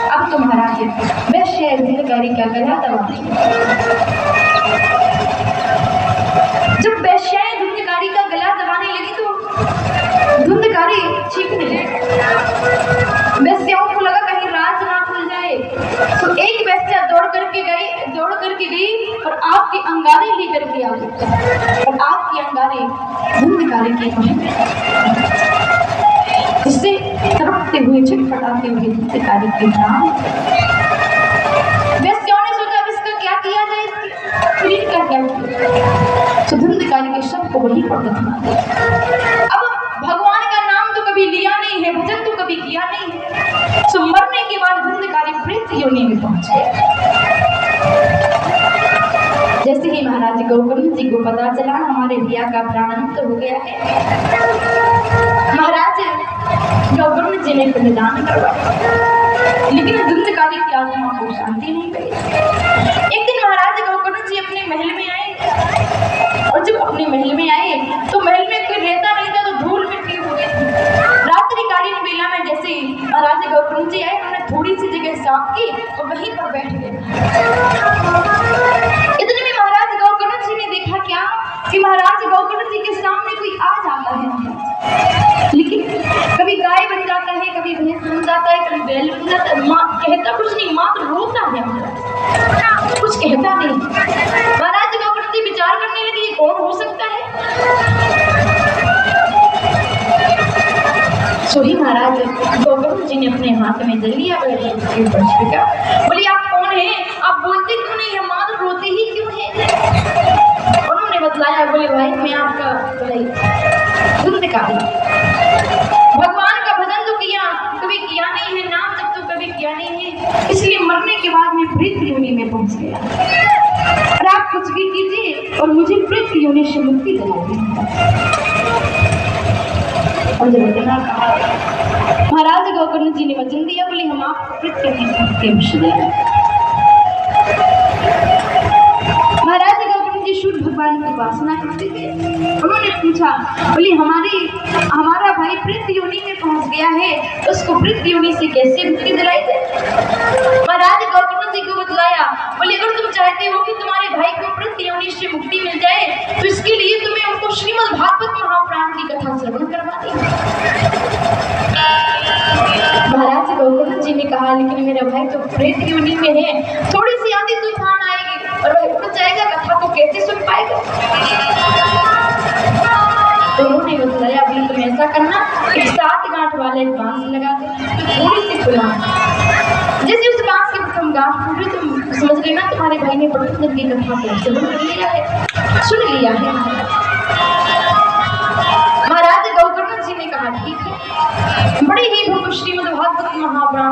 अब तो महाराज वैश्य धुंधकारी का गला दबा देंगे। जब वैश्याएं धुंधकारी का गला दबाने लगी तो धुंधकारी चीखने लगी। वैश्याओं को लगा कहीं राज ना खुल जाए, तो एक वैश्या दौड़ करके गई और आग के अंगारे लेकर के आ गई और आग के अंगारे धुंधकारी के महल जिससे तड़पते हुए छटपटाते हुए धुंधकारी के नाम। वैश्याओं ने सोचा अब इसका क्या किया जाए, शरीर का क्या किया, तो धुंधकारी के शव को वहीं पर दफना दिया। अब भगवान का नाम तो कभी लिया नहीं है, भजन तो कभी किया नहीं है, तो मरने के बाद धुंधकारी प्रेत योनि में पहुंच गया। जैसे ही महाराज गौकर्ण जी को पता चला हमारे भैया का प्राणांत हो गया है, महाराज गौकर्ण जी ने पिंडदान करवाया, लेकिन धुंधकारी की आत्मा को शांति नहीं मिली। एक दिन महाराज गौकर्ण जी अपने महल में आए और जब अपने महल में आए तो महल में कोई रहता नहीं था, तो धूल मिट्टी हो गई थी। रात्रिकालीन बेला में जैसे महाराज गौकर्ण जी आए, उन्होंने थोड़ी सी जगह साफ की और वहीं पर बैठ गए। इतने में महाराज गौकर्ण जी ने देखा क्या कि महाराज गौकर्ण जी के सामने कोई आ जाता है, लेकिन कभी गाय बन जाता है, कभी भैंस बन जाता है, कभी बैल बन जाता है, कहता कुछ नहीं, मात्र रोता है, कुछ कहता नहीं। महाराज गौकर्ण जी विचार करने लगे कौन हो सकता है। तो ही महाराज गौकर्ण जी ने अपने हाथ में जल लिया, बोली आप कौन है, आप बोलते क्यों नहीं, हम मात्र रोते ही क्यों है। उन्होंने बतलाया, बोले भाई मैं आपका धुंधकारी, भगवान का भजन तो किया कभी किया नहीं है, नाम जब तो कभी किया नहीं है, इसलिए मरने के बाद मैं प्रेत योनि में पहुंच गया। और आप कुछ भी कीजिए और मुझे प्रेत योनि से मुक्ति दिला दीजिए। और जब इतना कहा महाराज गौकर्ण जी ने वचन दिया, बोले हम आपको प्रेत योनि से मुक्ति अवश्य देंगे। महाराज गौकर्ण जी शुद्ध भगवान की उपासना करते थे। उन्होंने पूछा, बोले हमारा भाई प्रेत योनि में पहुंच गया है, उसको प्रेत योनि से कैसे मुक्ति दिलाई जाए। महाराज गौकर्ण जी को बतलाया, बोले अगर तुम चाहते हो कि तुम्हारे भाई को प्रेत योनि से मुक्ति मिल जाए, तो इसके लिए तुम्हें उनको श्रीमद् भागवत महापुराण की कथा श्रवण करवा दी। महाराज गौकर्ण जी ने कहा, लेकिन मेरा भाई तो प्रेत योनि में है, थोड़ी सी आंधी तूफान आएगी और वह उड़ जाएगा, कथा को कैसे सुन पाएगा। तो उन्होंने बताया, अभी तुम ऐसा करना, एक 7 गांठ वाला एक बांस लगा दो, तो थोड़ी सी खुला, जैसे उस बांस के प्रथम गांठ टूटे तुम समझ लेना तुम्हारे भाई ने पवित्र की कथा को सुन लिया है। महाराज गौकर्ण जी ने कहा ठीक है। बड़े ही भव्य श्रीमद् भागवत महापुराण